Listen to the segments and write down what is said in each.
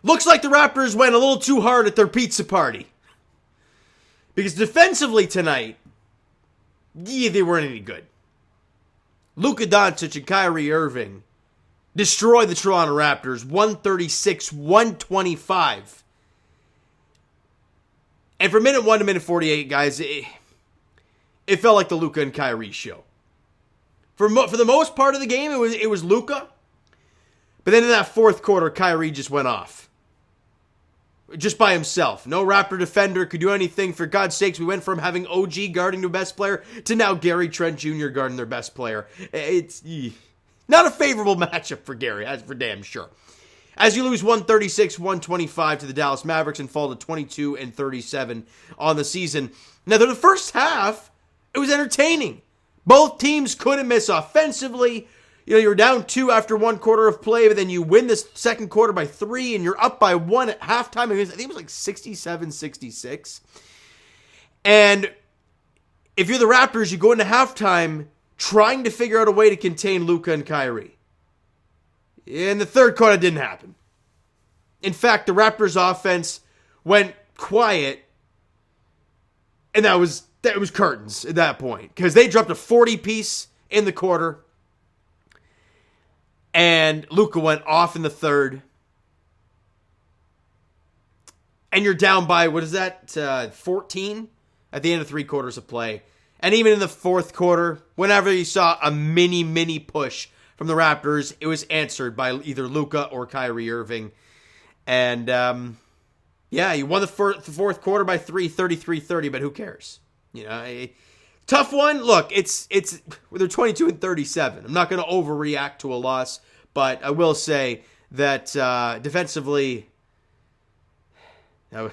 looks like the Raptors went a little too hard at their pizza party. Because defensively tonight, they weren't any good. Luka Doncic and Kyrie Irving destroyed the Toronto Raptors 136-125. And from minute 1 to minute 48, guys, it felt like the Luka and Kyrie show. For the most part of the game, it was Luka. But then in that fourth quarter, Kyrie just went off. Just by himself. No Raptor defender could do anything. For God's sakes, we went from having OG guarding their best player to now Gary Trent Jr. guarding their best player. It's not a favorable matchup for Gary, that's for damn sure. As you lose 136-125 to the Dallas Mavericks and fall to 22-37 on the season. Now, the first half, it was entertaining. Both teams couldn't miss offensively. You were down 2 after 1 quarter of play, but then you win this second quarter by 3, and you're up by 1 at halftime. I think it was like 67-66. And if you're the Raptors, you go into halftime trying to figure out a way to contain Luka and Kyrie. In the third quarter, it didn't happen. In fact, the Raptors' offense went quiet, and that was curtains at that point, because they dropped a 40-piece in the quarter. And Luka went off in the third. And you're down by, 14 at the end of 3 quarters of play. And even in the fourth quarter, whenever you saw a mini push from the Raptors, it was answered by either Luka or Kyrie Irving. And, you won the fourth quarter by 3, 33-30, but who cares? Tough one. Look, they're 22-37. I'm not going to overreact to a loss, but I will say that defensively, that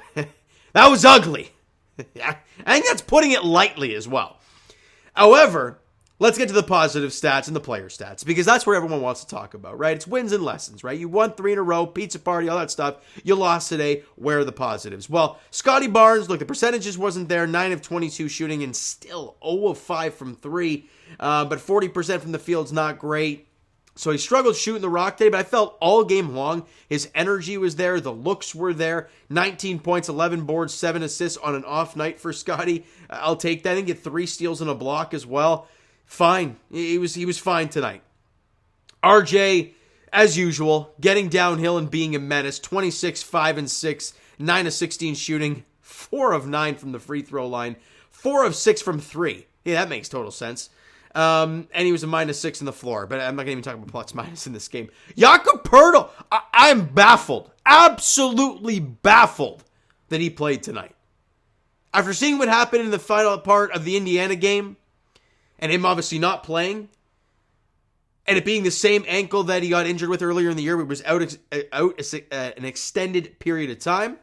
was ugly. I think that's putting it lightly as well. However, let's get to the positive stats and the player stats, because that's where everyone wants to talk about, right? It's wins and lessons, right? You won 3 in a row, pizza party, all that stuff. You lost today. Where are the positives? Well, Scotty Barnes, look, the percentages wasn't there. 9 of 22 shooting and still 0 of 5 from 3. But 40% from the field's not great. So he struggled shooting the rock today, but I felt all game long his energy was there. The looks were there. 19 points, 11 boards, 7 assists on an off night for Scotty. I'll take that and get 3 steals and a block as well. Fine. He was fine tonight. RJ, as usual, getting downhill and being a menace. 26, 5 and 6, 9 of 16 shooting, 4 of 9 from the free throw line, 4 of 6 from 3. Yeah, that makes total sense. And he was a -6 in the floor, but I'm not going to even talk about plus minus in this game. Jakob Poeltl, I'm baffled, absolutely baffled that he played tonight. After seeing what happened in the final part of the Indiana game, and him obviously not playing, and it being the same ankle that he got injured with earlier in the year, he was out an extended period of time.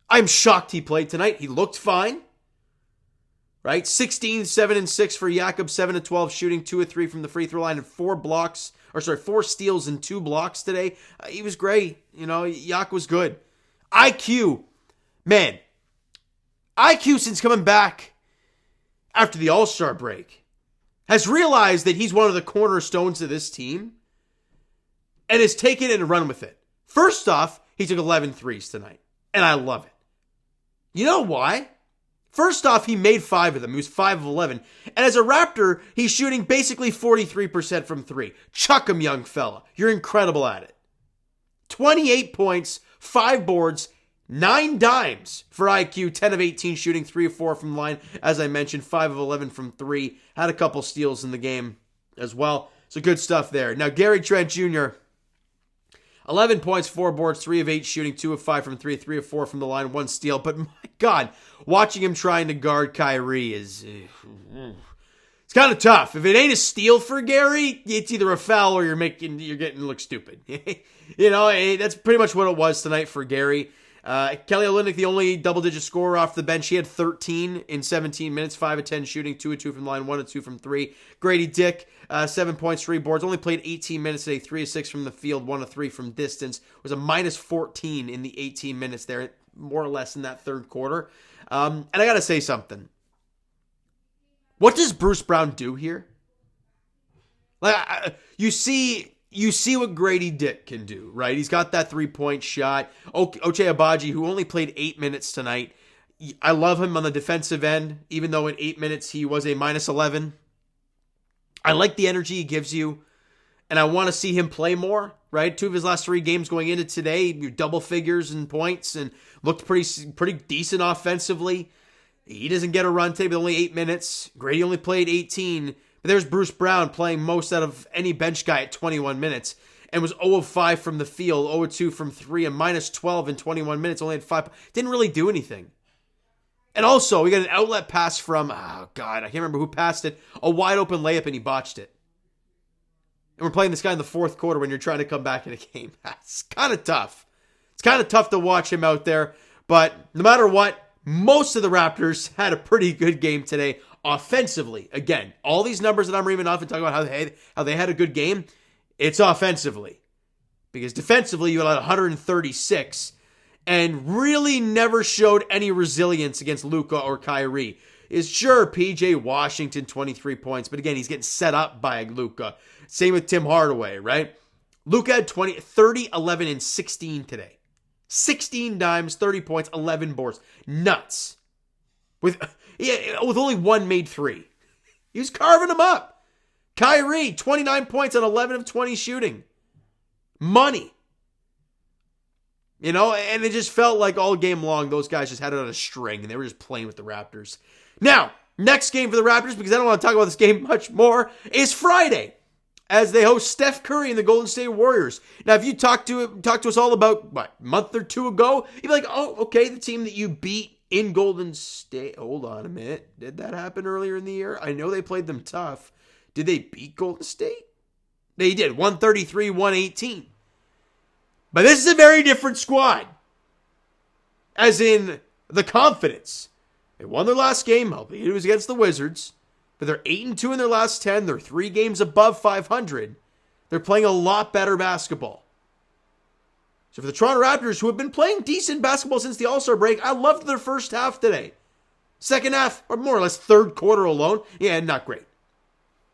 I'm shocked he played tonight. He looked fine. Right? 16, 7 and 6 for Jakob, 7 of 12 shooting, 2 of 3 from the free throw line, and 4 steals and 2 blocks today. He was great. Jakob was good. IQ since coming back after the All-Star break has realized that he's one of the cornerstones of this team and has taken it and run with it. First off, he took 11 threes tonight, and I love it. You know why? First off, he made 5 of them. He was 5 of 11. And as a Raptor, he's shooting basically 43% from 3. Chuck him, young fella. You're incredible at it. 28 points, 5 boards, 9 dimes for IQ. 10 of 18 shooting, 3 of 4 from the line. As I mentioned, 5 of 11 from 3. Had a couple steals in the game as well. So good stuff there. Now, Gary Trent Jr., 11 points, 4 boards, 3 of 8 shooting, 2 of 5 from 3, 3 of 4 from the line, 1 steal. But my God, watching him trying to guard Kyrie is... it's kind of tough. If it ain't a steal for Gary, it's either a foul or you're getting look stupid. That's pretty much what it was tonight for Gary. Kelly Olynyk, the only double-digit scorer off the bench. He had 13 in 17 minutes, 5 of 10 shooting, 2 of 2 from the line, 1 of 2 from 3. Grady Dick, 7 points, 3 boards. Only played 18 minutes today, 3 of 6 from the field, 1 of 3 from distance. Was a -14 in the 18 minutes there, more or less in that third quarter. And I got to say something. What does Bruce Brown do here? You see you see what Grady Dick can do, right? He's got that three-point shot. Ochai Agbaji, who only played 8 minutes tonight. I love him on the defensive end, even though in 8 minutes he was a -11. I like the energy he gives you, and I want to see him play more, right? 2 of his last 3 games going into today, double figures in points, and looked pretty decent offensively. He doesn't get a run today with only 8 minutes. Grady only played 18. But there's Bruce Brown playing most out of any bench guy at 21 minutes and was 0 of 5 from the field, 0 of 2 from 3, and -12 in 21 minutes, only had 5. Didn't really do anything. And also, we got an outlet pass from, oh God, I can't remember who passed it, a wide open layup, and he botched it. And we're playing this guy in the fourth quarter when you're trying to come back in a game. It's kind of tough. It's kind of tough to watch him out there. But no matter what, most of the Raptors had a pretty good game today offensively. Again, all these numbers that I'm reaming off and talking about how they had a good game, it's offensively. Because defensively, you had 136 and really never showed any resilience against Luka or Kyrie. Is sure, PJ Washington, 23 points, but again, he's getting set up by Luka. Same with Tim Hardaway, right? Luka had 30, 11, and 16 today. 16 dimes, 30 points, 11 boards. Nuts. With only 1 made 3. He was carving them up. Kyrie, 29 points on 11 of 20 shooting. Money. You know, and it just felt like all game long, those guys just had it on a string, and they were just playing with the Raptors. Now, next game for the Raptors, because I don't want to talk about this game much more, is Friday, as they host Steph Curry and the Golden State Warriors. Now, if you talk to us all about, a month or 2 ago, you'd be like, oh, okay, the team that you beat in Golden State. Hold on a minute. Did that happen earlier in the year? I know they played them tough. Did they beat Golden State? They did, 133-118. But this is a very different squad. As in, the confidence. They won their last game, albeit it was against the Wizards. But they're 8-2 in their last 10. They're 3 games above 500. They're playing a lot better basketball. So for the Toronto Raptors, who have been playing decent basketball since the All-Star break, I loved their first half today. Second half, or more or less third quarter alone, yeah, not great.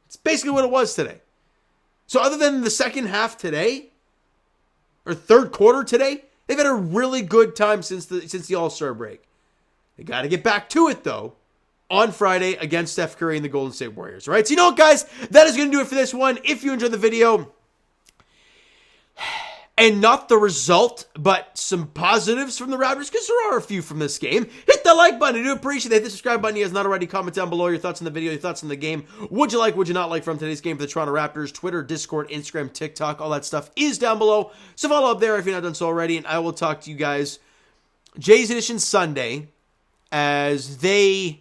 It's basically what it was today. So other than the second half today, or third quarter today, they've had a really good time since the All-Star break. They got to get back to it, though, on Friday against Steph Curry and the Golden State Warriors. All right, so you know what, guys? That is going to do it for this one. If you enjoyed the video, and not the result, but some positives from the Raptors, because there are a few from this game, hit the like button. I do appreciate it. Hit the subscribe button. You guys not already, comment down below your thoughts on the video, your thoughts on the game. Would you like, would you not like from today's game for the Toronto Raptors? Twitter, Discord, Instagram, TikTok, all that stuff is down below. So follow up there if you're not done so already, and I will talk to you guys Jay's Edition Sunday as they,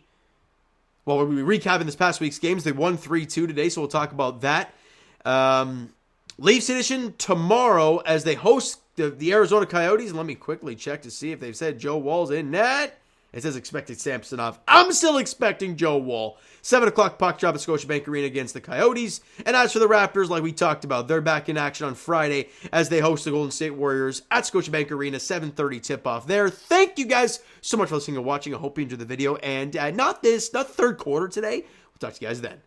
well, we'll be recapping this past week's games. They won 3-2 today, so we'll talk about that. Leafs Edition tomorrow as they host the Arizona Coyotes. And let me quickly check to see if they've said Joe Wall's in net. It says expected Samsonov. I'm still expecting Joe Wall. 7 o'clock puck drop at Scotiabank Arena against the Coyotes. And as for the Raptors, like we talked about, they're back in action on Friday as they host the Golden State Warriors at Scotiabank Arena. 7:30 tip-off there. Thank you guys so much for listening and watching. I hope you enjoyed the video. And not the third quarter today. We'll talk to you guys then.